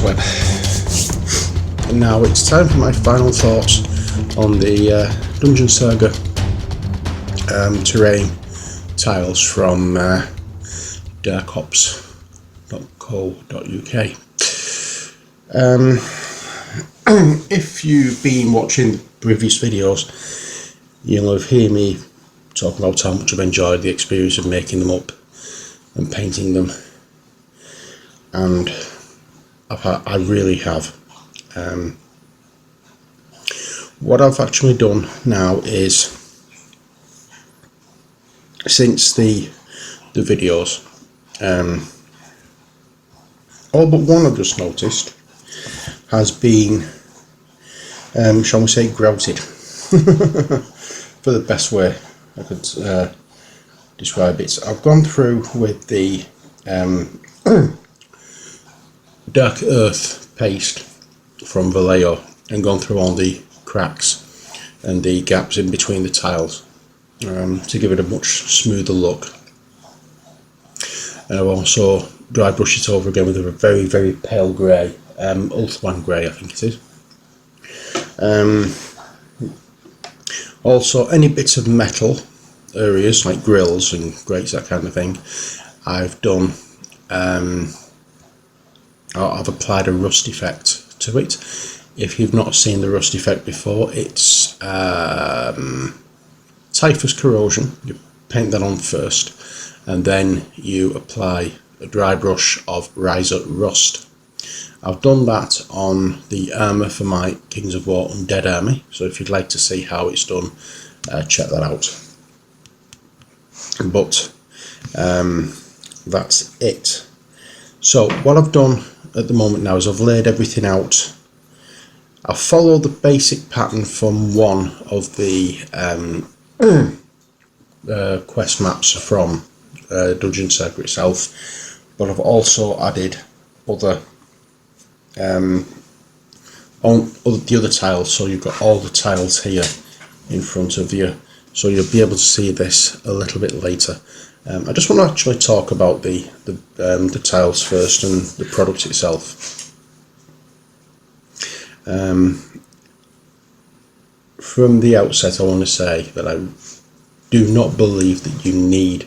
Web. And now it's time for my final thoughts on the Dungeon Saga terrain tiles from darkops.co.uk. If you've been watching previous videos, you'll have heard me talk about how much I've enjoyed the experience of making them up and painting them, and I really have. What I've actually done now is, since the videos, all but one I've just noticed has been, shall we say, grouted, for the best way I could describe it. I've gone through with the Dark Earth paste from Vallejo and gone through all the cracks and the gaps in between the tiles to give it a much smoother look. And I've also dry brushed it over again with a very, very pale grey, Ulthuan grey I think it is. Also any bits of metal areas like grills and grates, that kind of thing, I've done, I've applied a rust effect to it. If you've not seen the rust effect before, it's typhus corrosion. You paint that on first and then you apply a dry brush of Riser Rust. I've done that on the armour for my Kings of War Undead army, so if you'd like to see how it's done, check that out. But that's it. So what I've done at the moment now is I've laid everything out. I'll follow the basic pattern from one of the quest maps from Dungeon Saga itself, but I've also added other on the other tiles, so you've got all the tiles here in front of you, so you'll be able to see this a little bit later. I just want to actually talk about the tiles first and the product itself. From the outset, I want to say that I do not believe that you need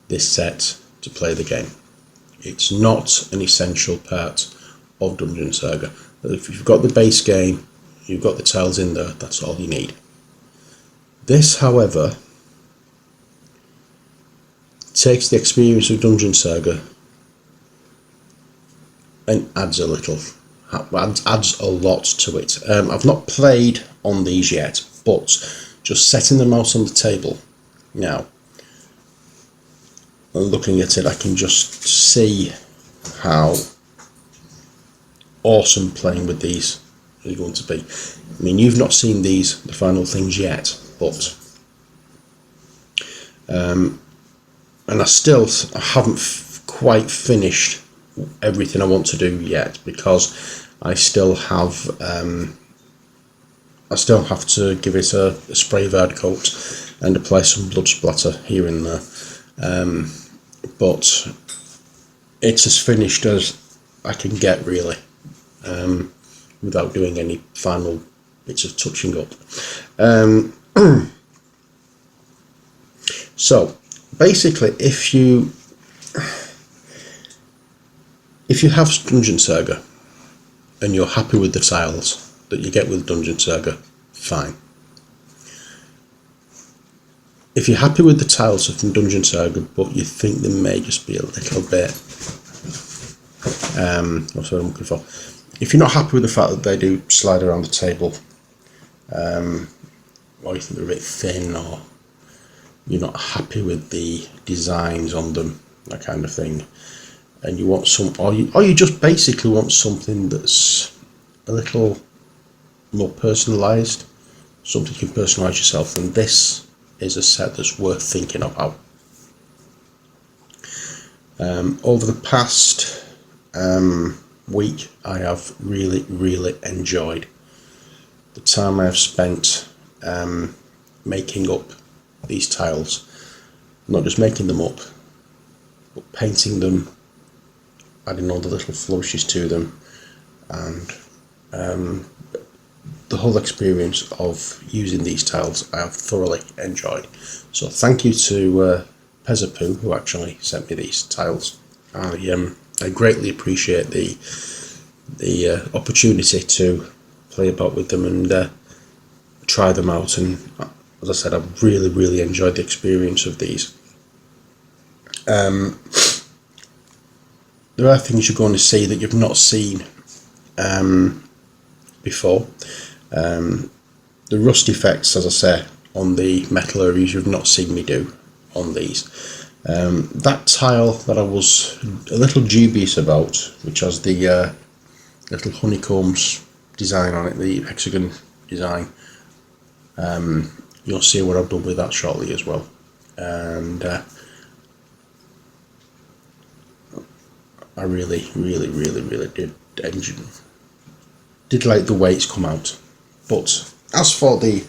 this set to play the game. It's not an essential part of Dungeon Saga. If you've got the base game, you've got the tiles in there, that's all you need. This, however, takes the experience of Dungeon Saga and adds a little, adds a lot to it. I've not played on these yet, but just setting them out on the table now and looking at it, I can just see how awesome playing with these is going to be. I mean, you've not seen the final things yet, but and I haven't quite finished everything I want to do yet, because I still have to give it a spray Vard coat and apply some blood splatter here and there, but it's as finished as I can get, really, without doing any final bits of touching up. So basically, if you have Dungeon Saga and you're happy with the tiles that you get with Dungeon Saga, fine. If you're happy with the tiles from Dungeon Saga but you think they may just be a little bit, what's what I'm looking for? If you're not happy with the fact that they do slide around the table, or you think they're a bit thin, or you're not happy with the designs on them, that kind of thing, and you want or you just basically want something that's a little more personalised, something you can personalise yourself, then this is a set that's worth thinking about. Over the past week, I have really enjoyed the time I have spent making up these tiles. Not just making them up, but painting them, adding all the little flourishes to them, and the whole experience of using these tiles I have thoroughly enjoyed. So thank you to Pezapoo, who actually sent me these tiles. I greatly appreciate the opportunity to play about with them and try them out, and as I said, I've really enjoyed the experience of these. There are things you're going to see that you've not seen before. The rust effects, as I say, on the metal areas you've not seen me do on these. That tile that I was a little dubious about, which has the little honeycombs design on it, the hexagon design, you'll see what I've done with that shortly as well. And I really did like the way it's come out. But as for the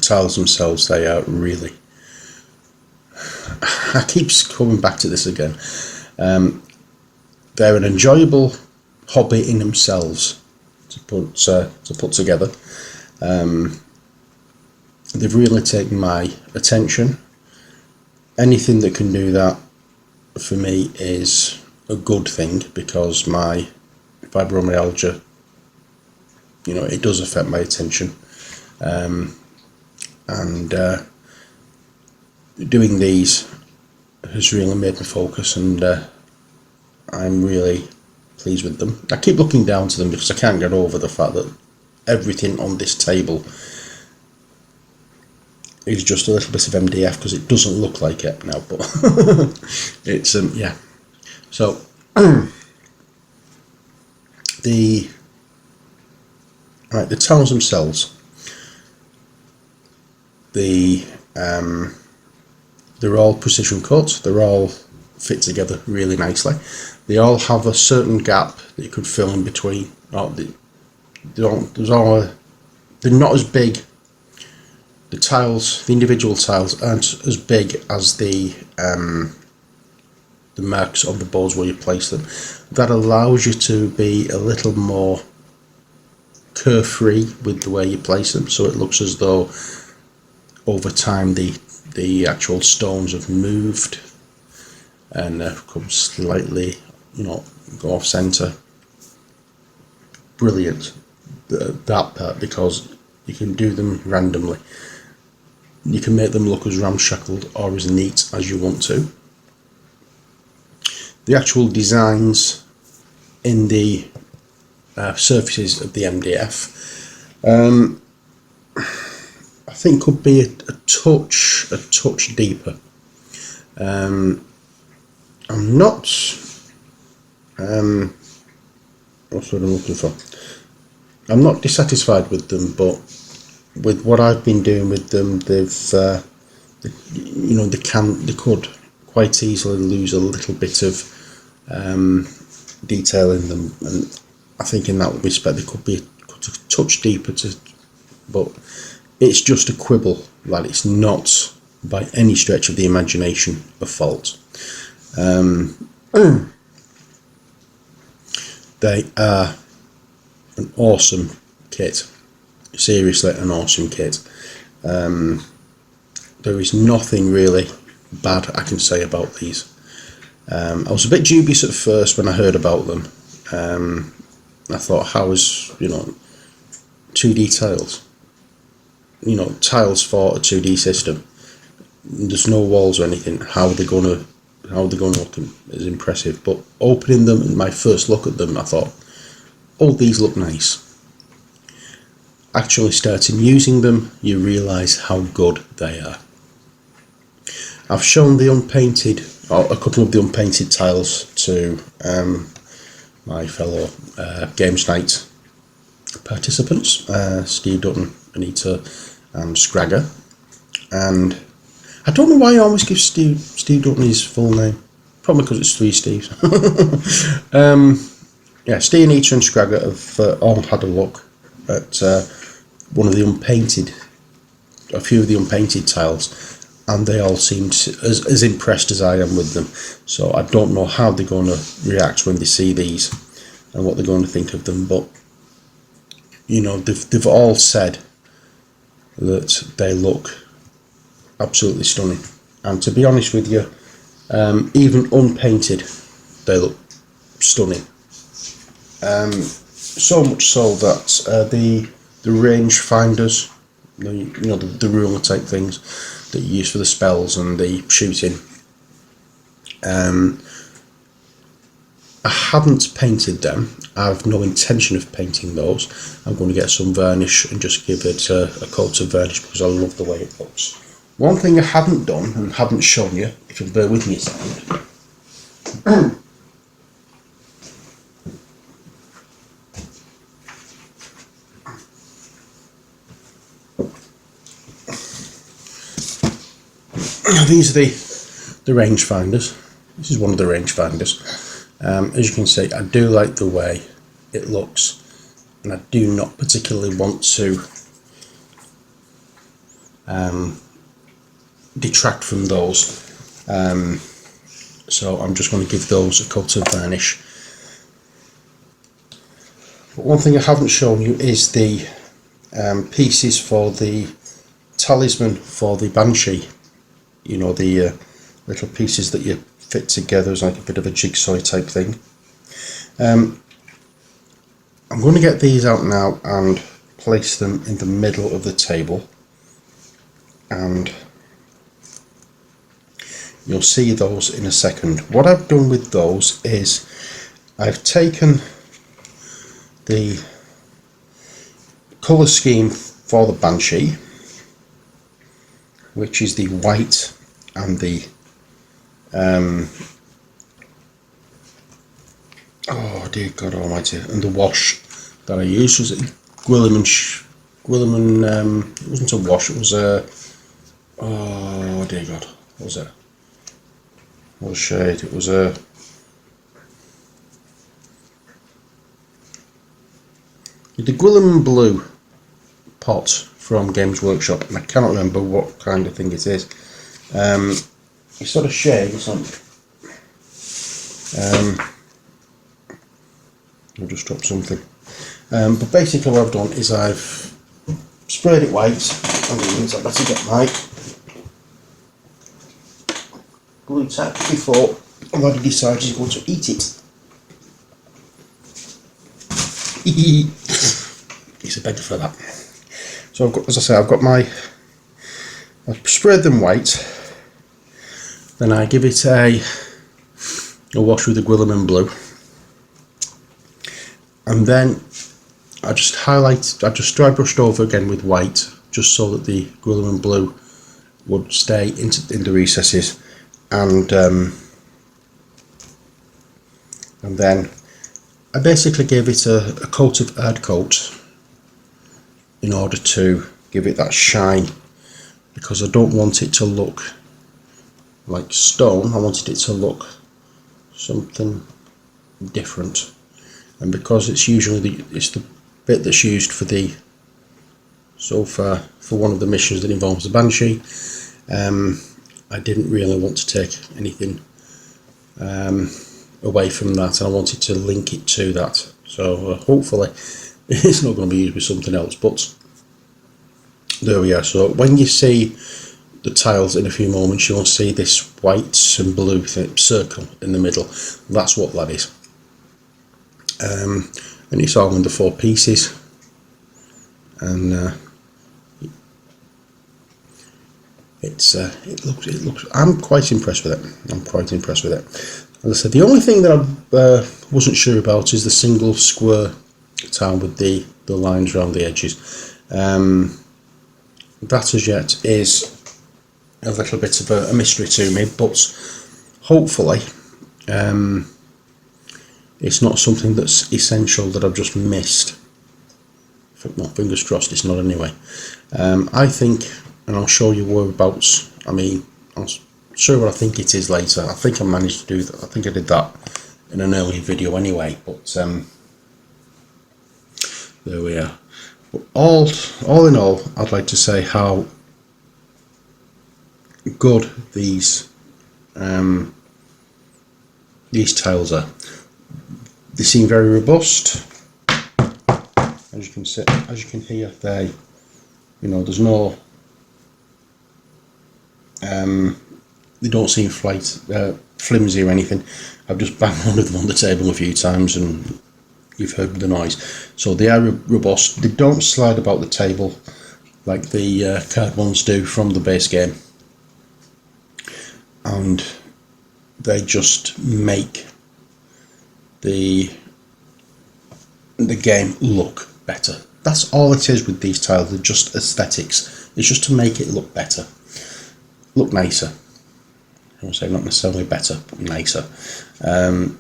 tiles themselves, they are really, I keep coming back to this again, they're an enjoyable hobby in themselves to put together. They've really taken my attention. Anything that can do that for me is a good thing, because my fibromyalgia, it does affect my attention, and doing these has really made me focus, and I'm really pleased with them. I keep looking down to them because I can't get over the fact that everything on this table is just a little bit of MDF, because it doesn't look like it now, but it's yeah. So the tiles themselves, they're all precision cut. They're all fit together really nicely. They all have a certain gap that you could fill in between. They're not as big. The tiles, the individual tiles, aren't as big as the marks on the boards where you place them. That allows you to be a little more curve-free with the way you place them, so it looks as though over time the actual stones have moved and come slightly, go off centre. Brilliant, that part, because you can do them randomly. You can make them look as ramshackled or as neat as you want to. The actual designs in the surfaces of the MDF, I think could be a touch deeper. I'm not, what's what I'm looking for? I'm not dissatisfied with them, but with what I've been doing with them, they could quite easily lose a little bit of detail in them, and I think in that respect they could be a touch deeper. But it's just a quibble, that it's not by any stretch of the imagination a fault. They are an awesome kit. Seriously, an awesome kit. There is nothing really bad I can say about these. I was a bit dubious at first when I heard about them. I thought, how is 2D tiles? Tiles for a 2D system. There's no walls or anything. How are they gonna look as impressive? But opening them and my first look at them, I thought, oh, these look nice. Actually starting using them, you realise how good they are. I've shown the unpainted, or a couple of the unpainted tiles to my fellow Games Night participants, Steve Dutton, Anita and Scragger, and I don't know why I always give Steve Dutton his full name, probably because it's three Steves. Yeah, Steve, Anita and Scragger have all had a look at a few of the unpainted tiles, and they all seemed as impressed as I am with them. So I don't know how they're going to react when they see these and what they're going to think of them, but you know, they've all said that they look absolutely stunning. And to be honest with you, even unpainted, they look stunning. So much so that the range finders, the ruler type things that you use for the spells and the shooting, I haven't painted them. I have no intention of painting those. I'm going to get some varnish and just give it a coat of varnish because I love the way it looks. One thing I haven't done and haven't shown you, if you'll bear with me a second. These are the range finders. This is one of the range finders. As you can see, I do like the way it looks, and I do not particularly want to detract from those, so I'm just going to give those a coat of varnish. But one thing I haven't shown you is the pieces for the talisman for the Banshee. You know, the little pieces that you fit together as like a bit of a jigsaw type thing. I'm going to get these out now and place them in the middle of the table, and you'll see those in a second. What I've done with those is I've taken the colour scheme for the Banshee, which is the white and the oh dear God Almighty, and the wash that I used was Guilliman. It wasn't a wash. It was a oh dear God. What was it? What shade? It was a the Guilliman blue pot from Games Workshop, and I cannot remember what kind of thing it is. It's sort of shade or something. I'll just drop something. But basically what I've done is I've sprayed it white, and it means I better get my glue tack before I've already decided he's going to eat it. He's a beggar for that. So I've got, as I say, I've sprayed them white. Then I give it a wash with the Guilliman blue, and then I just dry brushed over again with white, just so that the Guilliman blue would stay in the recesses, and then I basically gave it a coat of Erd coat in order to give it that shine, because I don't want it to look like stone. I wanted it to look something different, and because it's usually it's the bit that's used for the for one of the missions that involves the Banshee, I didn't really want to take anything away from that, and I wanted to link it to that. So hopefully it's not going to be used with something else, but there we are. So when you see the tiles in a few moments, you'll see this white and blue circle in the middle. That's what that is. And it's all in the 4 pieces, and it looks. I'm quite impressed with it. I'm quite impressed with it. As I said, the only thing that I wasn't sure about is the single square tile with the lines around the edges. That as yet is a little bit of a mystery to me, but hopefully it's not something that's essential that I've just missed. Well, fingers crossed it's not anyway. I think, and I'll show you whereabouts, I'll show you what I think it is later. I think I managed to do that. I think I did that in an earlier video anyway, but there we are. But all in all, I'd like to say how good these tiles are. They seem very robust. As you can see, as you can hear, they, there's no, they don't seem flimsy or anything. I've just banged one of them on the table a few times and you've heard the noise. So they are robust. They don't slide about the table like the card ones do from the base game, and they just make the game look better. That's all it is with these tiles. They're just aesthetics. It's just to make it look better, look nicer. I would say not necessarily better, but nicer. And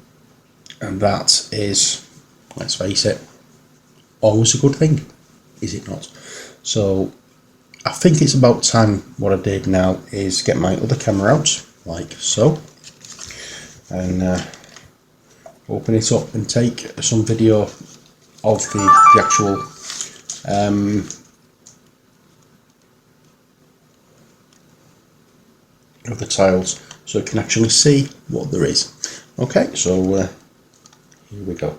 that is, let's face it, always a good thing, is it not? So I think it's about time. What I did now is get my other camera out, like so, and open it up and take some video of the actual of the tiles, so you can actually see what there is. Okay, so here we go.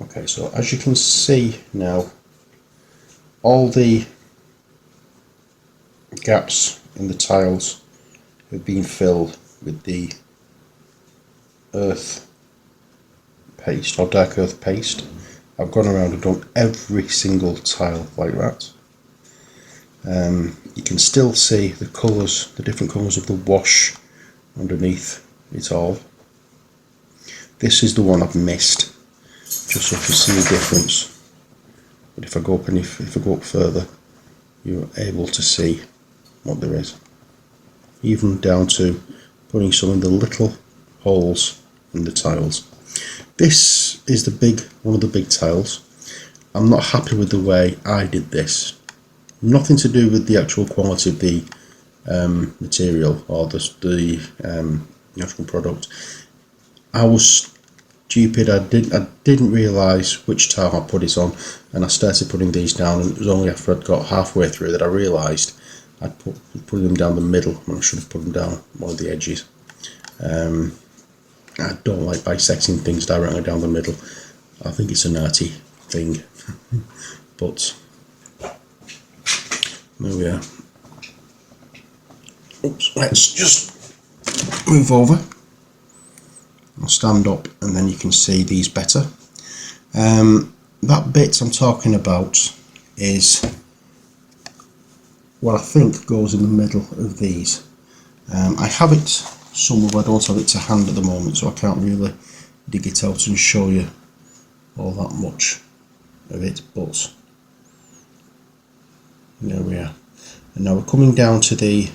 Okay, so as you can see now, all the gaps in the tiles have been filled with the earth paste, or dark earth paste. I've gone around and done every single tile like that. You can still see the colours, the different colours of the wash underneath it all. This is the one I've missed, just so you can see the difference. But if I go up and if I go up further, you're able to see what there is, even down to putting some in the little holes in the tiles. This is one of the big tiles. I'm not happy with the way I did this. Nothing to do with the actual quality of the material or the actual product. I was stupid. I didn't realise which tile I put it on, and I started putting these down, and it was only after I'd got halfway through that I realised I'd put them down the middle when I should have put them down one of the edges. I don't like bisecting things directly down the middle. I think it's a naughty thing. But there we are. Oops, let's just move over. I'll stand up and then you can see these better. That bit I'm talking about is what I think goes in the middle of these. I have it somewhere, but I don't have it to hand at the moment, so I can't really dig it out and show you all that much of it, but there we are. And now we're coming down to the,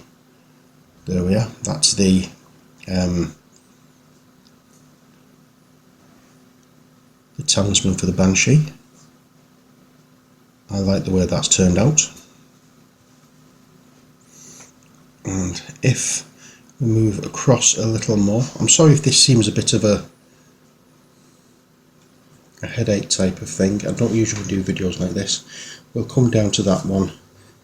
there we are, that's the talisman for the Banshee. I like the way that's turned out. And if we move across a little more, I'm sorry if this seems a bit of a headache type of thing. I don't usually do videos like this. We'll come down to that one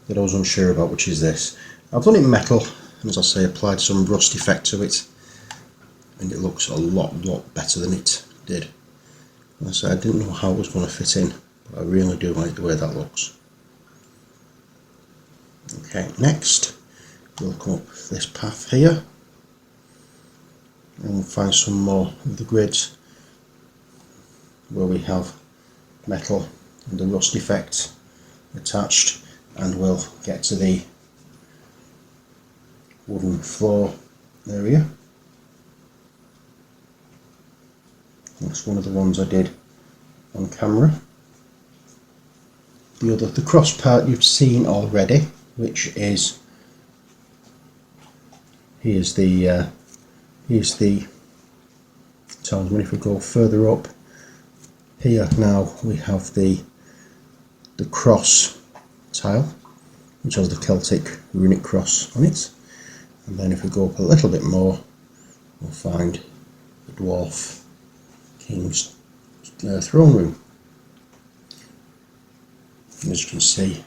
that I was unsure about, which is this. I've done it in metal, and as I say, applied some rust effect to it, and it looks a lot better than it did. As I say, I didn't know how it was going to fit in, but I really do like the way that looks. Okay, next we'll come up this path here, and we'll find some more of the grids where we have metal and the rust effect attached, and we'll get to the wooden floor area. That's one of the ones I did on camera. The cross part you've seen already, which is here's the talisman. If we go further up here, now we have the cross tile, which has the Celtic runic cross on it, and then if we go up a little bit more, we'll find the dwarf king's throne room. And as you can see,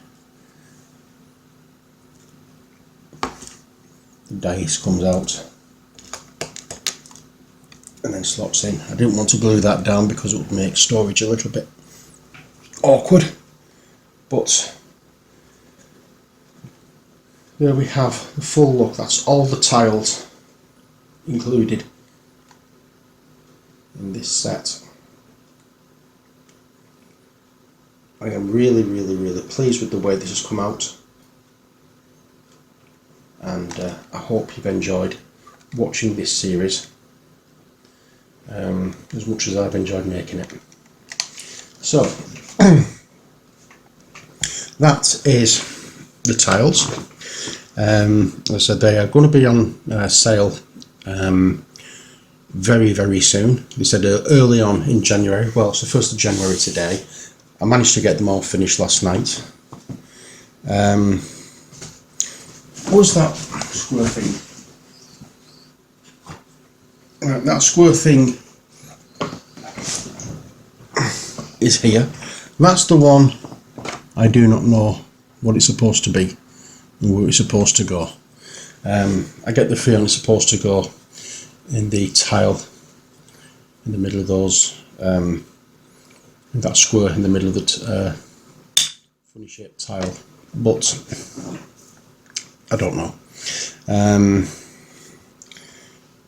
the dice comes out and then slots in. I didn't want to glue that down because it would make storage a little bit awkward, but there we have the full look. That's all the tiles included in this set. I am really pleased with the way this has come out, and I hope you've enjoyed watching this series as much as I've enjoyed making it. So that is the tiles. As I said, they are going to be on sale very soon. They said early on in January. Well, it's the 1st of January today. I managed to get them all finished last night. What was that square thing? That square thing is here. That's the one I do not know what it's supposed to be and where it's supposed to go. I get the feeling it's supposed to go in the tile in the middle of those, in that square in the middle of the funny shaped tile, but I don't know.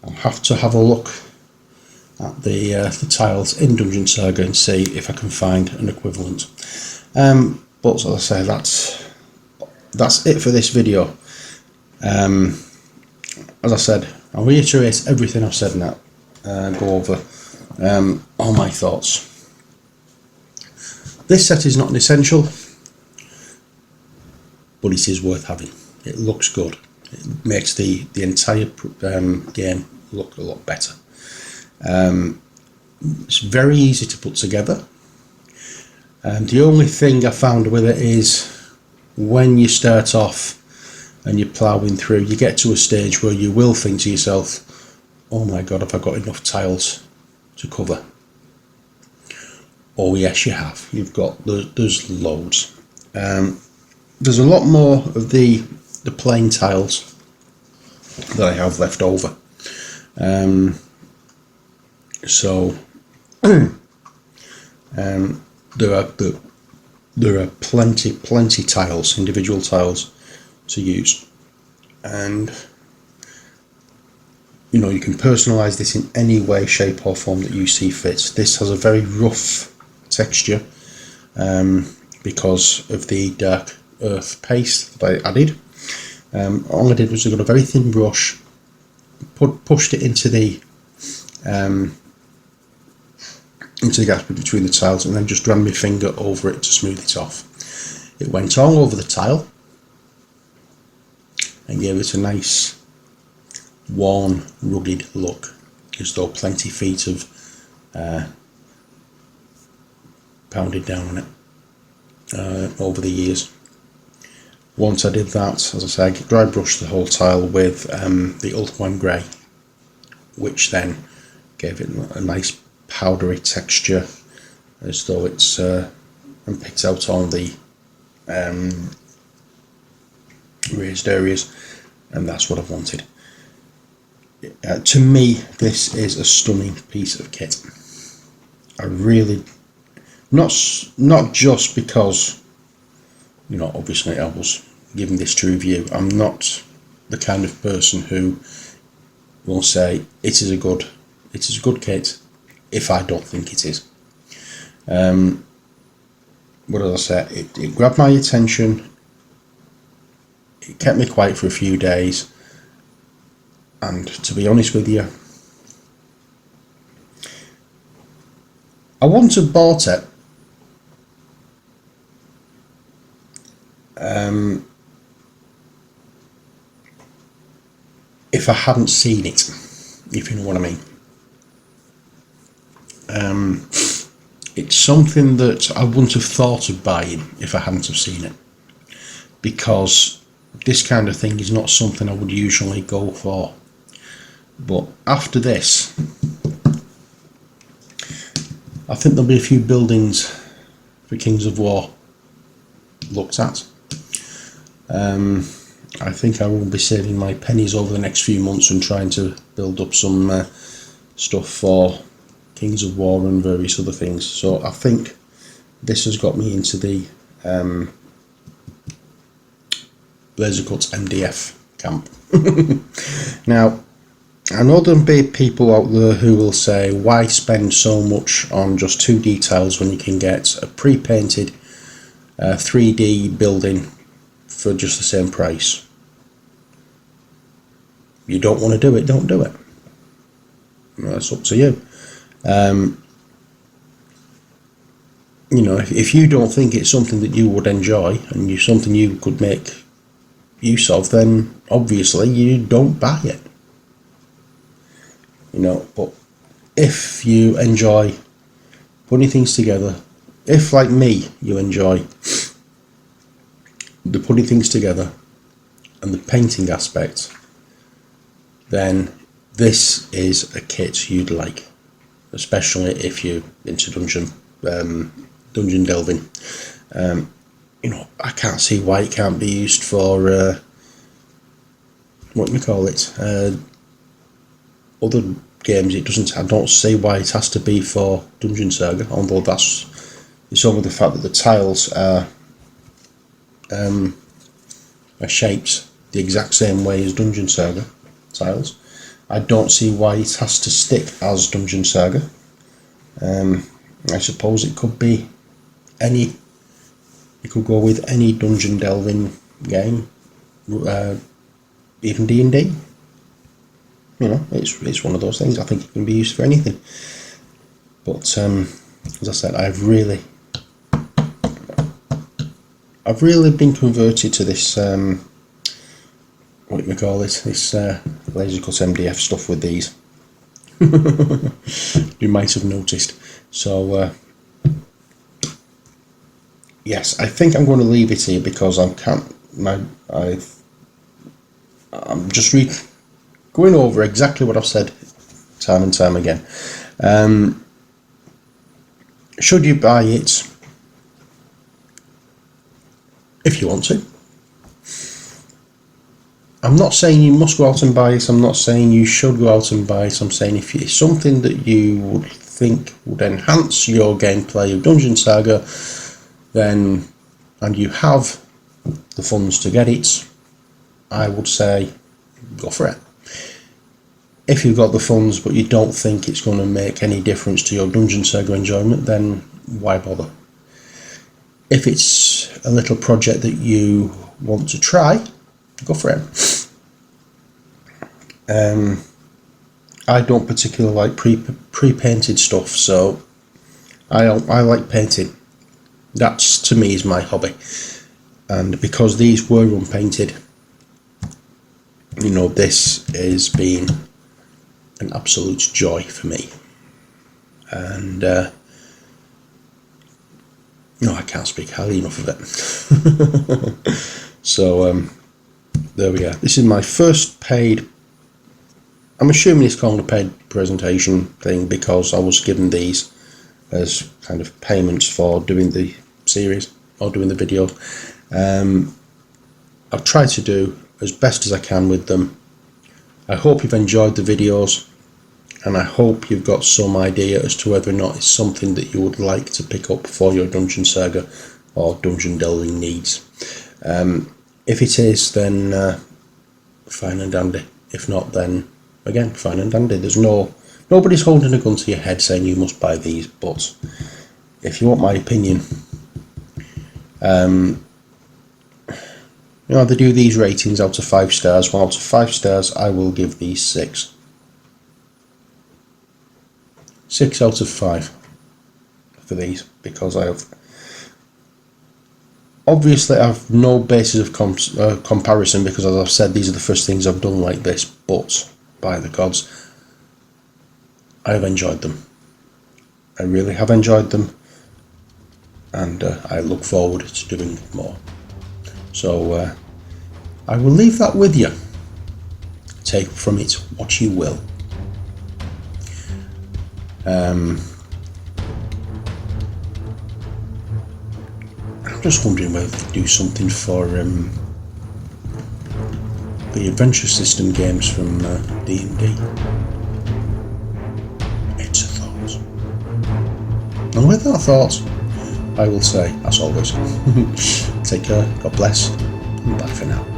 I'll have to have a look at the tiles in Dungeon Saga and see if I can find an equivalent. But as I say, that's it for this video. As I said, I'll reiterate everything I've said now, go over all my thoughts. This set is not an essential, but it is worth having. It looks good. It makes the entire game look a lot better. It's very easy to put together, and the only thing I found with it is when you start off and you're ploughing through, you get to a stage where you will think to yourself, oh my god, have I got enough tiles to cover? Oh yes, you have. You've got, there's loads. There's a lot more of the plain tiles that I have left over. So there are plenty tiles, individual tiles to use, and you know, you can personalize this in any way, shape or form that you see fit. This has a very rough texture because of the dark earth paste that I added. All I did was I got a very thin brush, pushed it into the gap between the tiles, and then just ran my finger over it to smooth it off. It went all over the tile and gave it a nice worn, rugged look, as though plenty feet have pounded down on it over the years. Once I did that, as I say, I dry brushed the whole tile with the Ulthuan Grey, which then gave it a nice powdery texture, as though it's and picked out all the raised areas, and that's what I've wanted. To me, this is a stunning piece of kit. I really, not just because, you know, obviously I was giving this to review. I'm not the kind of person who will say it is a good kit if I don't think it is. But as I said, it grabbed my attention. It kept me quiet for a few days, and to be honest with you, I wouldn't have bought it if I hadn't seen it, if you know what I mean. It's something that I wouldn't have thought of buying if I hadn't have seen it, because this kind of thing is not something I would usually go for. But after this, I think there'll be a few buildings for Kings of War looked at. I think I will be saving my pennies over the next few months and trying to build up some stuff for Kings of War and various other things. So I think this has got me into the Laser Cuts MDF camp. Now, I know there'll be people out there who will say, why spend so much on just 2D tiles when you can get a pre-painted 3D building for just the same price? You don't want to do it, don't do it. That's up to you. You know, if you don't think it's something that you would enjoy and something you could make use of, then obviously you don't buy it. You know, but if you enjoy putting things together, if like me you enjoy the putting things together and the painting aspect, then this is a kit you'd like, especially if you're into dungeon delving. You know, I can't see why it can't be used for what do you call it, other games. It doesn't. I don't see why it has to be for Dungeon Saga, although it's only the fact that the tiles are shaped the exact same way as Dungeon Saga tiles. I don't see why it has to stick as Dungeon Saga. I suppose it could be any. You could go with any dungeon delving game, even D&D. You know, it's one of those things. I think it can be used for anything. But as I said, I've really been converted to this. What do we call it? This Laser Cut MDF stuff with these. You might have noticed. So yes, I think I'm going to leave it here because I'm just going over exactly what I've said time and time again. Should you buy it? If you want to. I'm not saying you must go out and buy it. I'm not saying you should go out and buy it. I'm saying if it's something that you would think would enhance your gameplay of Dungeon Saga, then, and you have the funds to get it, I would say go for it. If you've got the funds but you don't think it's going to make any difference to your Dungeon Saga enjoyment, then why bother? If it's a little project that you want to try, go for it. I don't particularly like pre-painted stuff, so I like painting. That's, to me, is my hobby. And because these were unpainted, you know, this has been an absolute joy for me. And no, I can't speak highly enough of it. So there we are. This is my first paid, I'm assuming it's called a paid presentation thing because I was given these as kind of payments for doing the series or doing the video. I've tried to do as best as I can with them. I hope you've enjoyed the videos, and I hope you've got some idea as to whether or not it's something that you would like to pick up for your Dungeon Saga or dungeon delving needs. If it is, then fine and dandy. If not, then again, fine and dandy. Nobody's holding a gun to your head saying you must buy these, but if you want my opinion, you know, they do these ratings out of 5 stars. Well, out of 5 stars, I will give these 6. 6 out of 5 for these, because obviously I've no basis of comparison, because as I've said, these are the first things I've done like this, but by the gods, I've enjoyed them. I really have enjoyed them, and I look forward to doing more. So I will leave that with you. Take from it what you will. I'm just wondering whether they do something for the adventure system games from D&D. It's a thought. And with that thought, I will say, as always, take care, God bless, and bye for now.